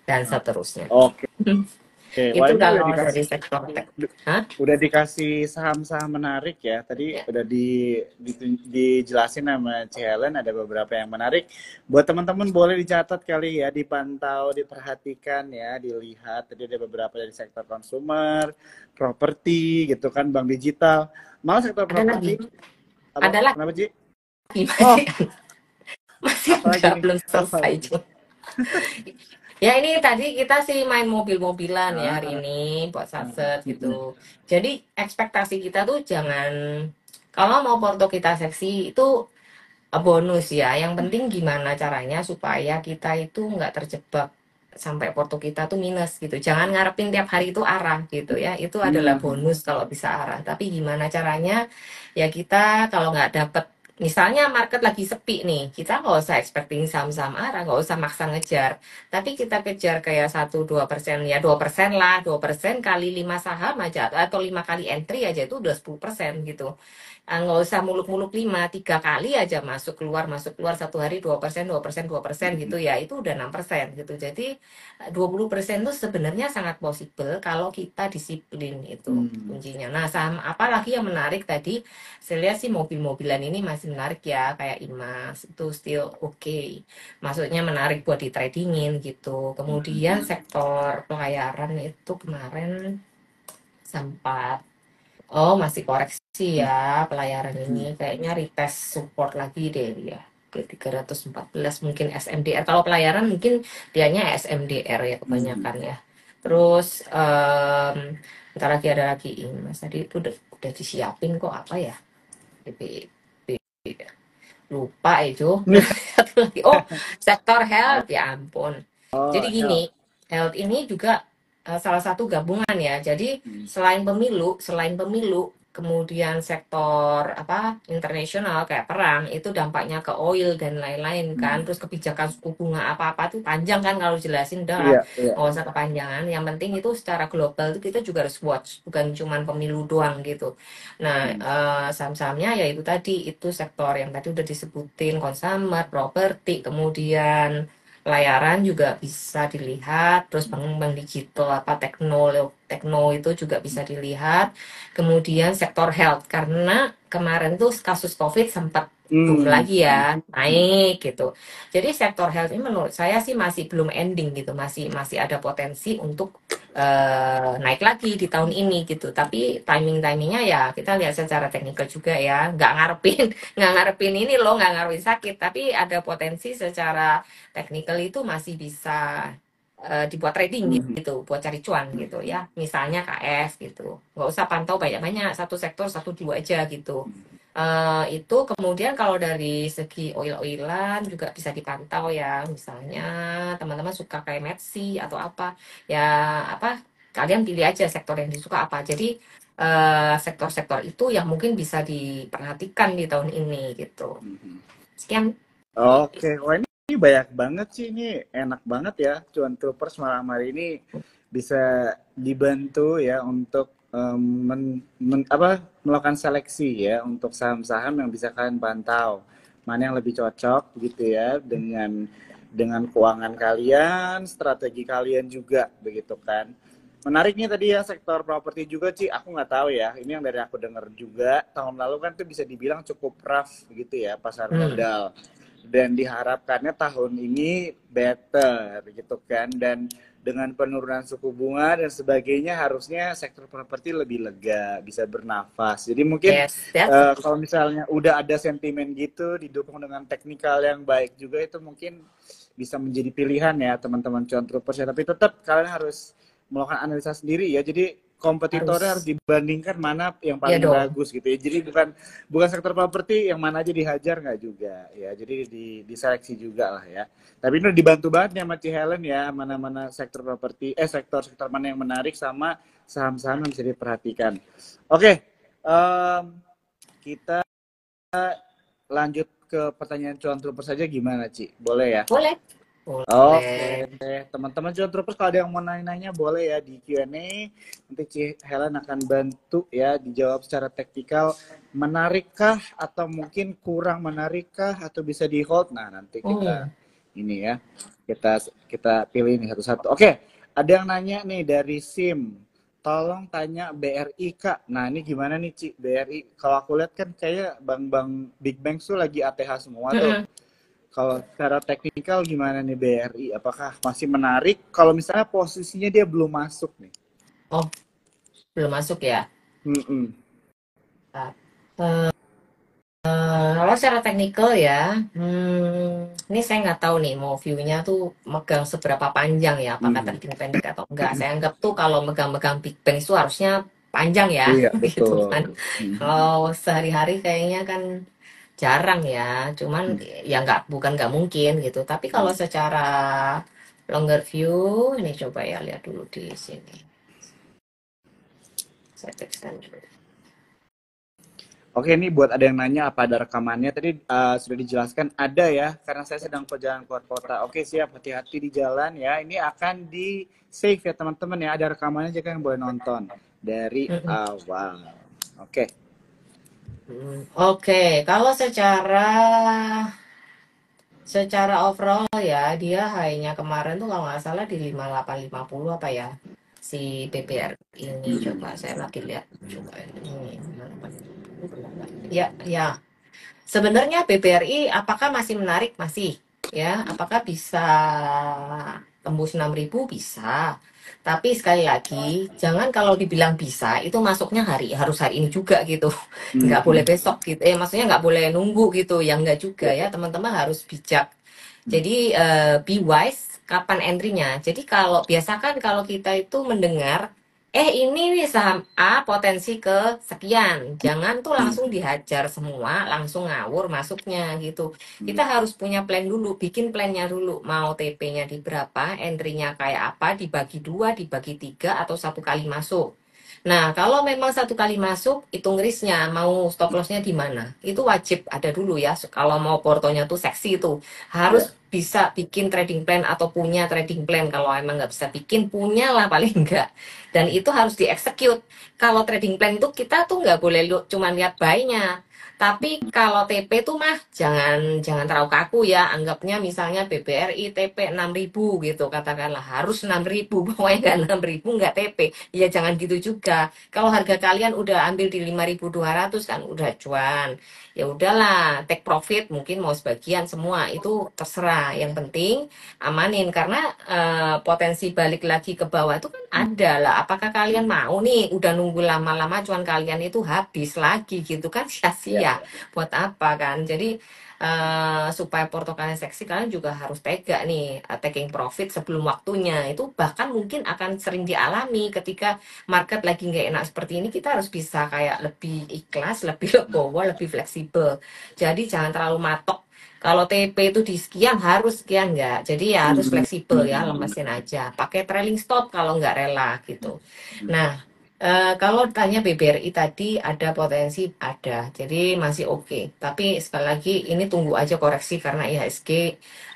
dan seterusnya. oke. Oke, wah Itu ini kalau dari sektor tech. Hah? udah dikasih saham-saham menarik ya. Tadi Ya. udah dijelasin sama Ci Helen ada beberapa yang menarik. Buat teman-teman boleh dicatat kali ya, dipantau, diperhatikan ya, dilihat. Tadi ada beberapa dari sektor konsumer, properti gitu kan, bank digital. Malah sektor Ada lagi. properti Apa? Ada lagi Kenapa, Ci? Oh, masih apalagi ada nih? belum selesai Apalagi? juga. Ya ini tadi kita sih main mobil-mobilan ya hari Ah, ini buat ah, satset gitu. Jadi ekspektasi kita tuh jangan kalau mau foto kita seksi itu bonus ya. Yang penting gimana caranya supaya kita itu nggak terjebak sampai porto kita tuh minus gitu. Jangan ngarepin tiap hari itu arah gitu ya. Itu adalah hmm, bonus kalau bisa arah. Tapi gimana caranya? Ya kita kalau nggak dapet, misalnya market lagi sepi nih, kita nggak usah expecting saham-saham arah, nggak usah maksa ngejar. Tapi kita kejar kayak 1-2%, ya 2% lah, 2% kali 5 saham aja atau 5 kali entry aja itu udah 10% gitu. Nggak usah muluk-muluk 5, 3 kali aja masuk keluar 1 hari 2%, 2%, 2% gitu ya, itu udah 6% gitu. Jadi 20% itu sebenarnya sangat possible kalau kita disiplin itu hmm, kuncinya. Nah, saham apalagi yang menarik tadi, saya lihat sih mobil-mobilan ini masih menarik ya, kayak Imas itu still oke. Maksudnya menarik buat di tradingin gitu. Kemudian sektor pelayaran itu kemarin sempat masih koreksi hmm, ya pelayaran hmm, ini. Kayaknya retest support lagi deh ya ke 314 mungkin SMDR. Kalau pelayaran mungkin dianya SMDR ya hmm. kebanyakan ya. Terus bentar lagi ada lagi ini Mas tadi itu udah disiapin kok apa ya? BPP lupa itu. Satu lagi. Oh, sektor health ya ampun. Jadi Oh, gini, hell. health ini juga salah satu gabungan ya. Jadi Hmm, selain pemilu, kemudian sektor apa internasional kayak perang itu dampaknya ke oil dan lain-lain kan. hmm. Terus kebijakan suku bunga apa-apa tuh panjang kan kalau jelasin udah lah, Iya, iya. nggak usah kepanjangan. Yang penting itu secara global itu kita juga harus watch, bukan cuman pemilu doang gitu. Nah, Hmm, saham-sahamnya ya itu tadi, itu sektor yang tadi udah disebutin, consumer, properti, kemudian pelayaran juga bisa dilihat, terus bank-bank digital, apa tekno, tekno itu juga bisa dilihat, kemudian sektor health, karena kemarin tuh kasus COVID sempat boom hmm, lagi hmm, ya, naik gitu. Jadi sektor health ini menurut saya sih masih belum ending gitu, masih masih ada potensi untuk naik lagi di tahun ini gitu. Tapi timingnya ya kita lihat secara teknikal juga ya. Nggak ngarepin, nggak ngarepin ini loh, nggak ngarepin sakit. Tapi ada potensi secara teknikal itu masih bisa dibuat trading hmm, gitu, buat cari cuan gitu ya. Misalnya KS gitu. Nggak usah pantau banyak-banyak, satu sektor, satu dua aja gitu. Itu kemudian kalau dari segi oil-oilan juga bisa dipantau ya. Misalnya teman-teman suka kayak Metsi atau apa ya, apa kalian pilih aja sektor yang disuka apa. Jadi sektor-sektor itu yang mungkin bisa diperhatikan di tahun ini gitu. hmm. Sekian. Oke, wah ini banyak banget sih, ini enak banget ya, Cuan Troopers malam hari ini bisa dibantu ya untuk melakukan seleksi ya untuk saham-saham yang bisa kalian pantau, mana yang lebih cocok gitu ya dengan keuangan kalian, strategi kalian juga begitu kan. Menariknya tadi ya sektor properti juga sih, aku nggak tahu ya. Ini yang dari aku dengar juga tahun lalu kan tuh bisa dibilang cukup rough gitu ya pasar Hmm. modal, dan diharapkannya tahun ini better gitu kan, dan dengan penurunan suku bunga dan sebagainya harusnya sektor properti lebih lega, bisa bernafas. Jadi mungkin Yes, that's a kalau misalnya udah ada sentimen gitu didukung dengan teknikal yang baik juga, itu mungkin bisa menjadi pilihan ya teman-teman cuan troopers ya. Tapi tetap kalian harus melakukan analisa sendiri ya. Jadi kompetitornya harus harus. dibandingkan mana yang Ya paling dong. bagus gitu ya. Jadi bukan bukan sektor properti yang mana aja dihajar, nggak juga ya. Jadi diseleksi juga lah ya. Tapi ini udah dibantu banget nih sama Ci Helen ya, mana-mana sektor properti, sektor mana yang menarik sama saham-saham yang bisa diperhatikan. Oke, em, kita lanjut ke pertanyaan cuan troopers saja, gimana Ci? Boleh ya? Boleh. Oke, Boleh. teman-teman cuan troopers kalau ada yang mau nanya-nanya boleh ya di Q&A. Nanti Ci Helen akan bantu ya dijawab secara teknikal. Menarikkah atau mungkin kurang menarikkah atau bisa di hold? Nah, nanti kita Hmm. ini ya. Kita kita pilih ini satu-satu. Oke, ada yang nanya nih dari SIM. Tolong tanya BRI Kak. Nah, ini gimana nih Ci? BRI kalau aku lihat kan kayak bank-bank Big Bank tuh lagi ATH semua tuh. Mm-mm. Kalau secara teknikal gimana nih BRI? Apakah masih menarik? Kalau misalnya posisinya dia belum masuk nih. Oh, belum masuk ya. Mm-mm. Nah, Kalau secara teknikal ya, ini saya nggak tahu nih mau view-nya tuh megang seberapa panjang ya, apakah Hmm. trading pendek atau enggak. Saya anggap tuh kalau megang-megang Big Bang itu harusnya panjang ya, Iya, gitu betul. kan. Hmm. Kalau sehari-hari kayaknya kan jarang ya, cuman ya nggak, bukan nggak mungkin gitu. Tapi kalau Hmm. secara longer view, ini coba ya lihat dulu di sini. Saya tekskan dulu. Oke, ini buat ada yang nanya apa ada rekamannya. Tadi sudah dijelaskan ada ya, karena saya sedang perjalanan keluar kota. Oke, siap. Hati-hati di jalan ya. Ini akan di save ya teman-teman ya. Ada rekamannya juga yang boleh nonton dari Mm-mm. awal. Oke. Oke, kalau secara overall ya, dia high-nya kemarin tuh kalau nggak salah di 5850 apa ya, si BPR ini. Coba saya lagi lihat, coba ini 5850 benar nggak? Ya, ya. Sebenarnya BBRI apakah masih menarik? Masih. Ya, apakah bisa tembus 6.000? Bisa. Tapi sekali lagi, jangan kalau dibilang bisa, itu masuknya harus hari ini juga gitu. Nggak boleh Mhm. besok gitu. Maksudnya nggak boleh nunggu gitu. Yang nggak juga Ya, ya, ya. teman-teman harus bijak. Jadi be wise kapan entry-nya. Jadi kalau biasakan kalau kita itu mendengar, ini nih saham A potensi ke sekian. Jangan tuh langsung dihajar semua, langsung ngawur masuknya gitu. Kita harus punya plan dulu, bikin plannya dulu. Mau TP-nya di berapa, entry-nya kayak apa, dibagi dua, dibagi tiga, atau satu kali masuk. Nah, kalau memang satu kali masuk, hitung risknya, mau stop loss-nya di mana. Itu wajib ada dulu ya. Kalau mau portonya tuh seksi itu Ya. harus bisa bikin trading plan atau punya trading plan. Kalau emang nggak bisa bikin, punyalah paling enggak. Dan itu harus dieksekut. Kalau trading plan itu kita tuh nggak boleh cuma lihat buy-nya. Tapi kalau TP tuh mah jangan jangan terlalu kaku ya. Anggapnya misalnya BBRI TP 6.000 gitu katakanlah, harus 6.000, pokoknya nggak 6.000 nggak TP. Ya jangan gitu juga. Kalau harga kalian udah ambil di 5.200 kan udah cuan, ya udahlah take profit, mungkin mau sebagian semua itu terserah, yang penting amanin karena potensi balik lagi ke bawah itu kan ada lah. Apakah kalian mau nih udah nunggu lama-lama cuan kalian itu habis lagi gitu kan, Ya. sia-sia buat apa kan. Jadi supaya porto kalian seksi, kalian juga harus tega nih taking profit sebelum waktunya. Itu bahkan mungkin akan sering dialami ketika market lagi nggak enak seperti ini. Kita harus bisa kayak lebih ikhlas, lebih legowo, lebih fleksibel. Jadi jangan terlalu matok. Kalau TP itu di sekian harus sekian, nggak. Jadi ya harus fleksibel ya, lemesin aja. Pakai trailing stop kalau nggak rela gitu. Nah, kalau tanya BBRI tadi ada potensi, ada. Jadi masih oke. Tapi sekali lagi ini tunggu aja koreksi karena IHSG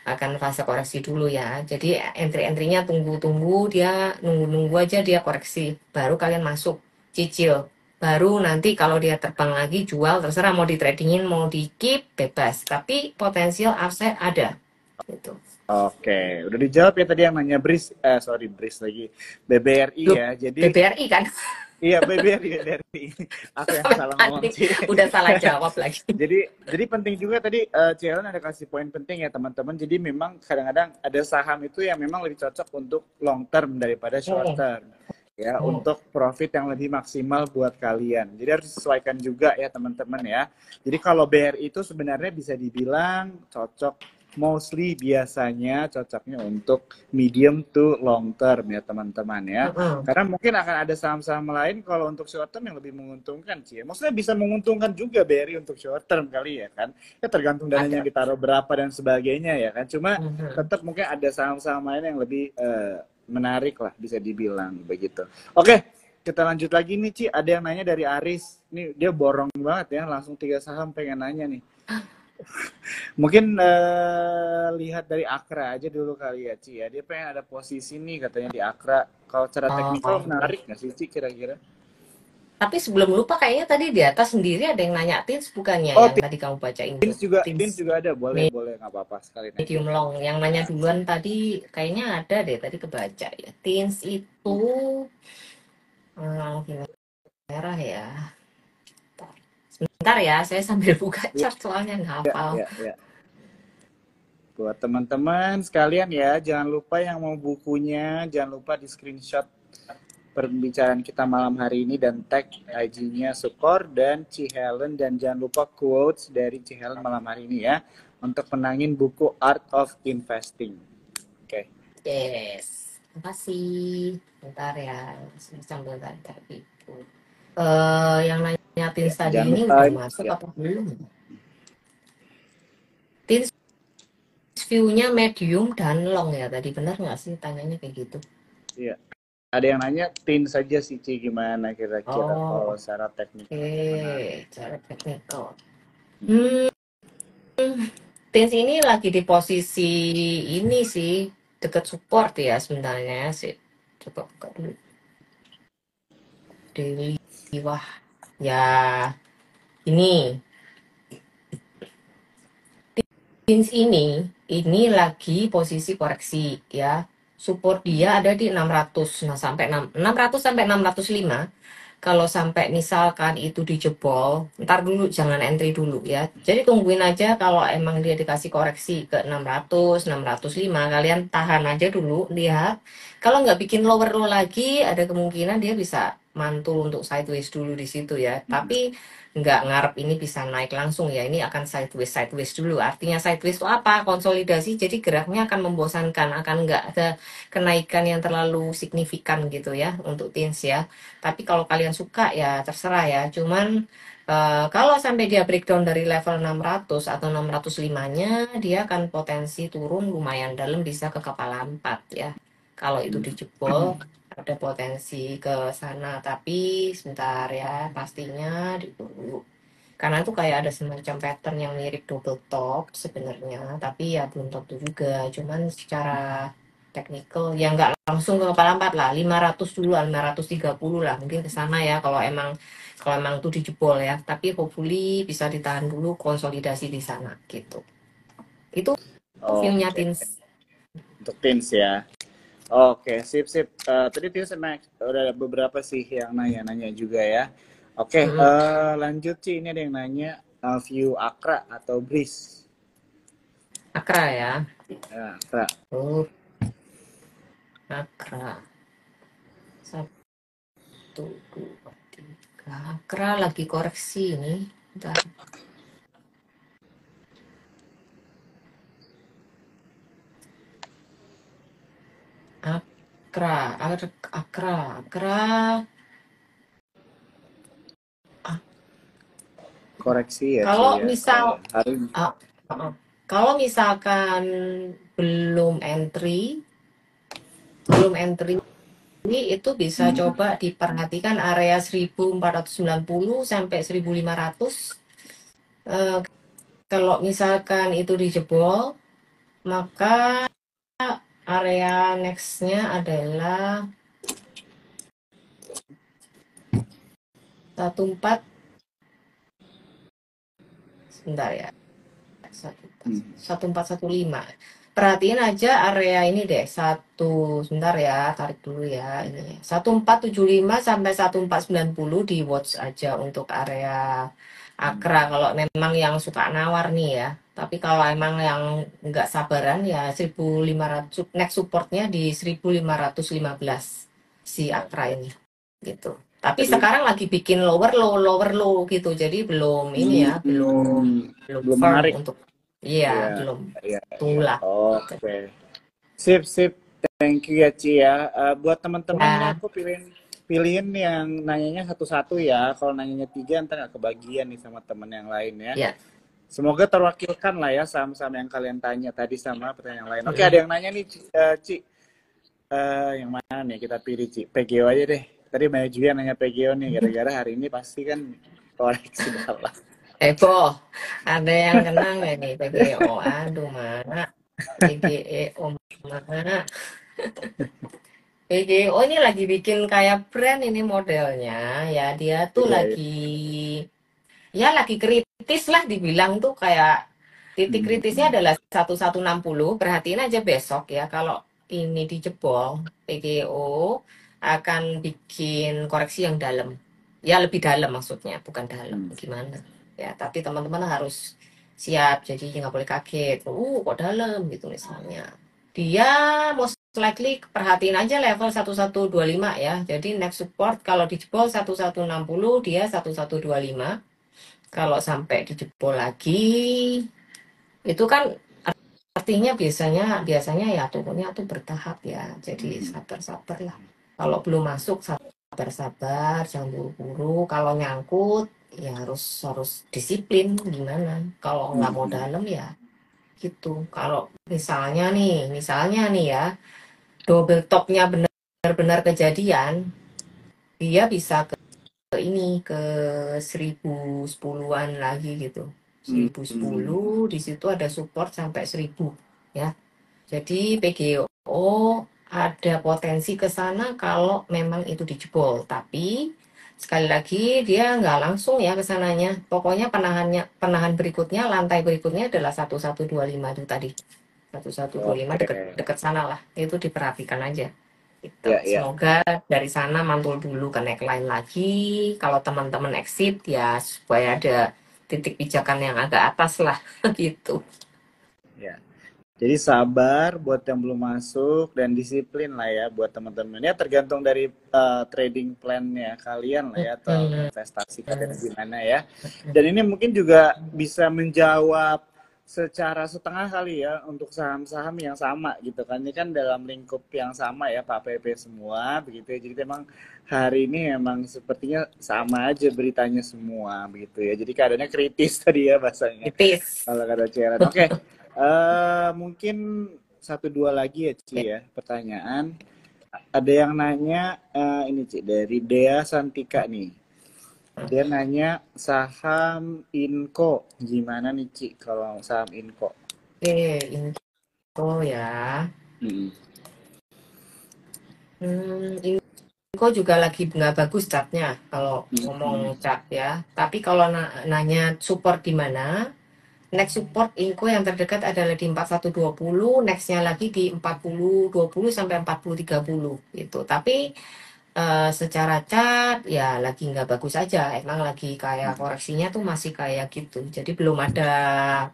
akan fase koreksi dulu ya. Jadi entry-entry-nya tunggu-tunggu, dia nunggu-nunggu aja dia koreksi. Baru kalian masuk, cicil. Baru nanti kalau dia terbang lagi jual, terserah mau di tradingin, mau di keep, bebas. Tapi potensial upside ada. Gitu. Oke, udah dijawab ya tadi yang nanya sorry Bris lagi, BBRI Loh, ya. Jadi BBRI kan? iya BBRI. Aku yang Sampai salah ngomong panik, sih. udah salah jawab lagi. Jadi penting juga tadi Cialan ada kasih poin penting ya teman-teman. Jadi memang kadang-kadang ada saham itu yang memang lebih cocok untuk long term daripada short Hmm. term. Ya, Hmm. untuk profit yang lebih maksimal buat kalian. Jadi harus disesuaikan juga ya teman-teman ya. Jadi kalau BRI itu sebenarnya bisa dibilang cocok, mostly biasanya cocoknya untuk medium to long term ya teman-teman ya. Hmm. Karena mungkin akan ada saham-saham lain kalau untuk short term yang lebih menguntungkan sih. Maksudnya bisa menguntungkan juga BRI untuk short term kali ya kan. Ya tergantung dananya Ada. ditaruh berapa dan sebagainya ya kan. Cuma Hmm. tetap mungkin ada saham-saham lain yang lebih menarik lah bisa dibilang begitu. Oke, kita lanjut lagi nih Ci. Ada yang nanya dari Aris. Nih dia borong banget ya, langsung 3 saham pengen nanya nih. Mungkin lihat dari Akra aja dulu kali ya Ci ya. Dia pengen ada posisi nih katanya di Akra. Kalau secara Oh, teknikal oke. menarik nggak sih Ci kira-kira? Tapi sebelum lupa, kayaknya tadi di atas sendiri ada yang nanya Teens, bukannya Oh, yang tadi kamu bacain tuh. Teams Teens juga ada. Boleh, boleh nggak apa-apa sekalian aja. medium long. Yang nanya duluan tadi kayaknya ada deh, tadi kebaca ya. Teens itu merah ya. Sebentar ya, saya sambil buka Ya, chart soalnya nggak ya, hafal. ya, ya. Buat teman-teman sekalian ya, jangan lupa yang mau bukunya, jangan lupa di screenshot perbincangan kita malam hari ini dan tag IG-nya Sukor dan Ci Helen, dan jangan lupa quotes dari Ci Helen malam hari ini ya untuk menangin buku Art of Investing. Oke. Yes. Makasih. Bentar ya. Sambil tadi itu. Yang nanya Tins Ya, tadi jangan ini lupa udah masuk ya. apa belum? Tins view-nya medium dan long ya. Tadi benar nggak sih tanyanya kayak gitu? Iya. Ada yang nanya tin saja sih Ci, gimana kira-kira Oh, kalau secara teknik. oke. Cara teknikal. Tins ini lagi di posisi ini sih, deket support ya sebenarnya sih. Coba buka dulu. Daily. Wah, ya ini. Tins ini lagi posisi koreksi ya. Support dia ada di 600. Nah, sampai 600 sampai 605. Kalau sampai misalkan itu dijebol, ntar dulu jangan entry dulu ya. Jadi tungguin aja kalau emang dia dikasih koreksi ke 600, 605, kalian tahan aja dulu, lihat. Kalau nggak bikin lower low lagi, ada kemungkinan dia bisa mantul untuk sideways dulu di situ ya. Tapi nggak ngarep ini bisa naik langsung ya. Ini akan sideways sideways dulu. Artinya sideways itu apa? Konsolidasi. Jadi geraknya akan membosankan, akan nggak ada kenaikan yang terlalu signifikan gitu ya untuk Tins ya. Tapi kalau kalian suka ya terserah ya. Cuman kalau sampai dia breakdown dari level 600 atau 605-nya, dia akan potensi turun lumayan dalam, bisa ke kepala 4 ya. Kalau itu dijebol, ada potensi ke sana. Tapi sebentar ya, pastinya dulu. Karena itu kayak ada semacam pattern yang mirip double top sebenarnya. Tapi ya belum tentu juga. Cuman secara technical ya nggak langsung ke kepala 4 lah, 500 dulu, 530 lah mungkin ke sana ya, kalau emang itu dijebol ya, tapi hopefully bisa ditahan dulu, konsolidasi di sana gitu. Itu view-nya Oke, Tins. untuk Tins ya. Oke, sip sip. Tadi Tins udah beberapa sih yang nanya-nanya juga ya. Oke, Mm-mm. lanjut sih, ini ada yang nanya view Akra atau Breeze. Akra ya. Ya, Akra. Oh, Akra. 1, 2, 3. Akra lagi koreksi ini. Bentar. Akra, Akra, Akra. Koreksi ya Ci Kalau ya. misal Hari ah, kalau misalkan belum entry, itu bisa coba diperhatikan area 1490 sampai 1500. Eh, Kalau misalkan itu dijebol, maka area next-nya adalah 14, sebentar ya, 1415. Perhatiin aja area ini deh, sebentar ya, tarik dulu ya ini. 1475 sampai 1490 di watch aja untuk area Akra kalau memang yang suka nawar nih ya. Tapi kalau emang yang nggak sabaran ya 1500, next supportnya di 1515 si Akra ini gitu. Tapi tadi sekarang lagi bikin lower low gitu. Jadi belum ini ya, belum belum firm menarik. untuk, iya Iya, belum. iya, iya. Tunggulah. Oke. Sip, sip. Thank you ya Ci ya. Buat teman-teman ini Ya, aku pilihin yang nanyanya satu-satu ya. Kalau nanyanya 3 ntar nggak kebagian nih sama teman yang lain ya. ya. Semoga terwakilkan lah ya saham-saham yang kalian tanya tadi sama pertanyaan yang lain. Oke, ada Mm-mm. yang nanya nih Ci. Yang mana nih kita pilih Ci? PGO aja deh. Tadi banyak juga yang nanya PGO nih. Gara-gara hari ini pasti kan koreksi dalam. Boh, ada yang kena nggak nih PGO? Aduh, mana? PGO mana? PGO ini lagi bikin kayak brand ini modelnya. Ya, dia tuh Iya, iya. lagi kritis lah dibilang tuh, kayak titik kritisnya adalah 1160. Perhatiin aja besok ya, kalau ini dijebol, PGO akan bikin koreksi yang dalam. Ya lebih dalam maksudnya, bukan dalam. Gimana? Ya, tapi teman-teman harus siap, jadi nggak boleh kaget. Kok dalam gitu misalnya. Dia mau likely perhatiin aja level 1125 ya. Jadi next support kalau dijebol 1160, dia 1125. Kalau sampai dijebol lagi, itu kan artinya biasanya biasanya ya turunnya tuh bertahap ya. Jadi sabar-sabar lah. Kalau belum masuk sabar-sabar, jangan buru-buru. Kalau nyangkut ya harus harus disiplin gimana. Kalau nggak mau dalam ya gitu. Kalau misalnya nih ya, double topnya benar-benar kejadian, dia bisa ke ini ke 1010-an lagi gitu. 1010 di situ ada support sampai 1000 ya. Jadi PGO ada potensi ke sana kalau memang itu dijebol. Tapi sekali lagi dia nggak langsung ya ke sananya. Pokoknya penahan berikutnya, lantai berikutnya adalah 1125 itu tadi. 1125 Oke. dekat sana lah. Itu diperhatikan aja. Gitu. Ya, ya. Semoga dari sana mantul dulu ke neckline lagi. Kalau teman-teman exit ya supaya ada titik pijakan yang agak atas lah gitu. Ya. Jadi sabar buat yang belum masuk dan disiplin lah ya buat teman-teman. Ya tergantung dari trading plan-nya kalian lah ya atau Hmm. investasi kalian gimana ya. Dan ini mungkin juga bisa menjawab secara setengah kali ya untuk saham-saham yang sama gitu kan. Ini kan dalam lingkup yang sama ya Pak PP semua begitu ya. Jadi memang hari ini memang sepertinya sama aja beritanya semua begitu ya. Jadi keadaannya kritis tadi ya bahasanya. Tipis. Kalau kata Ceren. Oke. Mungkin satu dua lagi ya Ci ya pertanyaan. Ada yang nanya ini Ci dari Dea Santika nih. Dia nanya saham Inco gimana nih Ci kalau saham Inco? Info ya. Hmm. Info juga lagi nggak bagus chartnya kalau ngomong chart ya. Tapi kalau nanya support di mana, next support Inco yang terdekat adalah di 4120, nextnya lagi di 4020 sampai 4030 gitu. Tapi secara chart ya lagi nggak bagus aja. Emang lagi kayak koreksinya tuh masih kayak gitu. Jadi belum ada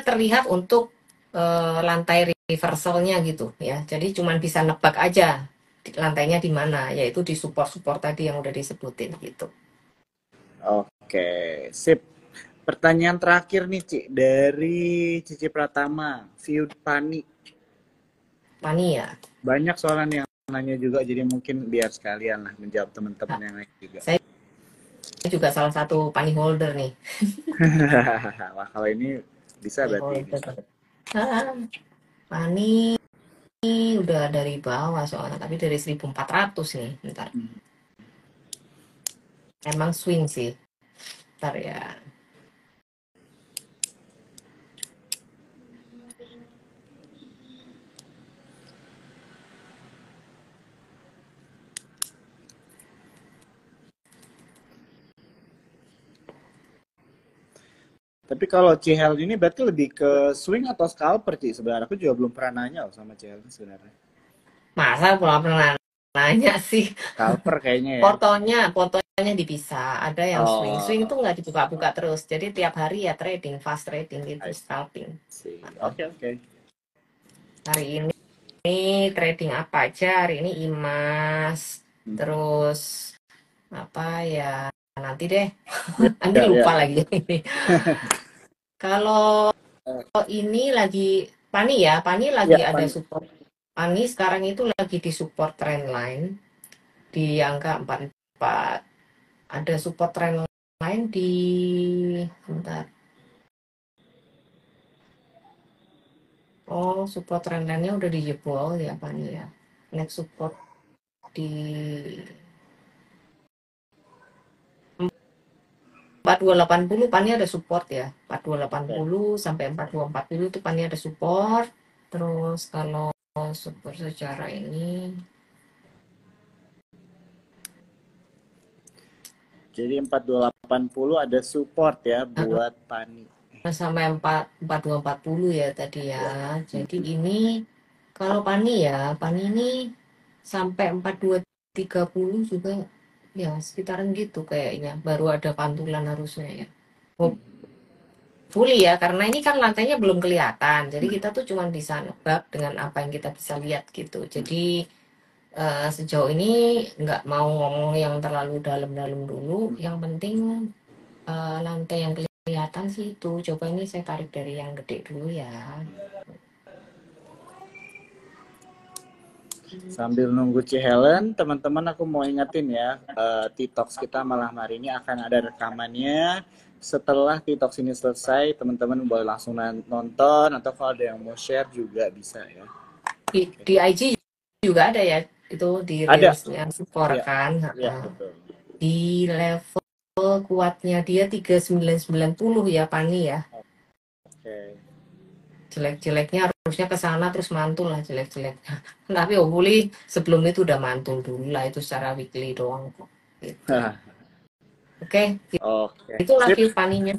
terlihat untuk lantai reversalnya gitu ya. Jadi cuman bisa nebak aja lantainya di mana, yaitu di support-support tadi yang udah disebutin gitu. Oke, sip. Pertanyaan terakhir nih Ci dari Cici Pratama, view Pani. Pani ya. Banyak soalan yang nanya juga jadi mungkin biar sekalian lah menjawab teman-teman yang lain juga. Saya juga salah satu Pani holder nih. Wah kalau ini bisa Pani berarti ini. holder. Pani udah dari bawah soalnya, tapi dari 1400 nih. Bentar. Emang swing sih. Bentar ya. Tapi kalau Cihel ini berarti lebih ke swing atau scalper Ci? Sebenarnya aku juga belum pernah nanya loh sama Cihel sebenarnya. Masa belum pernah nanya sih. Scalper kayaknya ya. Fotonya dipisah. Ada yang swing. Swing itu Oh, nggak dibuka-buka terus. Jadi tiap hari ya trading, fast trading gitu, I scalping. see. Oke. Hari ini trading apa aja? Hari ini IMAS. Terus apa ya? Nanti deh. Nanti Ya, lupa ya. lagi. Kalau ini lagi Pani ya, Pani Ya, lagi ada Pani. support. Pani sekarang itu lagi di support trendline di angka 44. Ada support trendline di bentar. Oh, support trendline-nya udah dijebol ya Pani ya. Next support di 4280 Pani ada support ya. 4280 sampai 4240 itu Pani ada support. Terus kalau support secara ini Jadi 4280 ada support ya buat Pani. sampai 4240 ya tadi ya. Jadi ini kalau Pani ya, Pani ini sampai 4230 juga ya sekitaran gitu kayaknya. Baru ada pantulan harusnya ya. Oh, bully ya, karena ini kan lantainya belum kelihatan. Jadi kita tuh cuma bisa nebak dengan apa yang kita bisa lihat gitu. Jadi sejauh ini nggak mau ngomong yang terlalu dalam-dalam dulu. Yang penting lantai yang kelihatan sih itu. Coba ini saya tarik dari yang gede dulu ya. Sambil nunggu Ci Helen, teman-teman aku mau ingetin ya, T-Talks kita malam hari ini akan ada rekamannya. Setelah T-Talks ini selesai, teman-teman boleh langsung nonton, atau kalau ada yang mau share juga bisa ya. Di IG juga ada ya, itu di Ada. Reelsnya Sephora Ya, kan. ya betul. Di level kuatnya dia 3990 ya Pani ya. Oke. Jelek-jeleknya harusnya ke sana terus mantul lah jelek-jeleknya. Tapi hopefully sebelum itu udah mantul dulu lah, itu secara weekly doang kok. Gitu. Oke, Oke. itu lagi Sip. Paninya.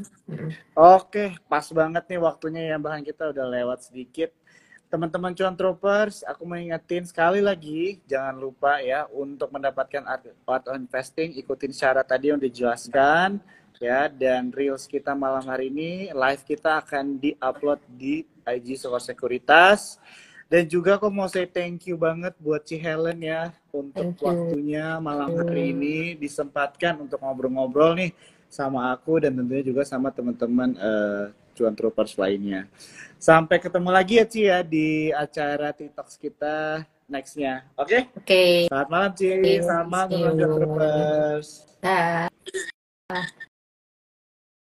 Oke, pas banget nih waktunya ya, bahan kita udah lewat sedikit. Teman-teman Cuan Troopers, aku mau ingetin sekali lagi, jangan lupa ya untuk mendapatkan art of investing, ikutin syarat tadi yang dijelaskan ya, dan reels kita malam hari ini, live kita akan di-upload di IG Sokor Sekuritas. Dan juga aku mau say thank you banget buat Ci Helen ya untuk Thank you. waktunya malam hari ini disempatkan untuk ngobrol-ngobrol nih sama aku dan tentunya juga sama teman-teman Cuan Troopers lainnya. Sampai ketemu lagi ya Ci ya di acara TikToks kita nextnya. Oke? Oke. Selamat malam Ci. Selamat malam See teman-teman Cuan you. Troopers. Dah.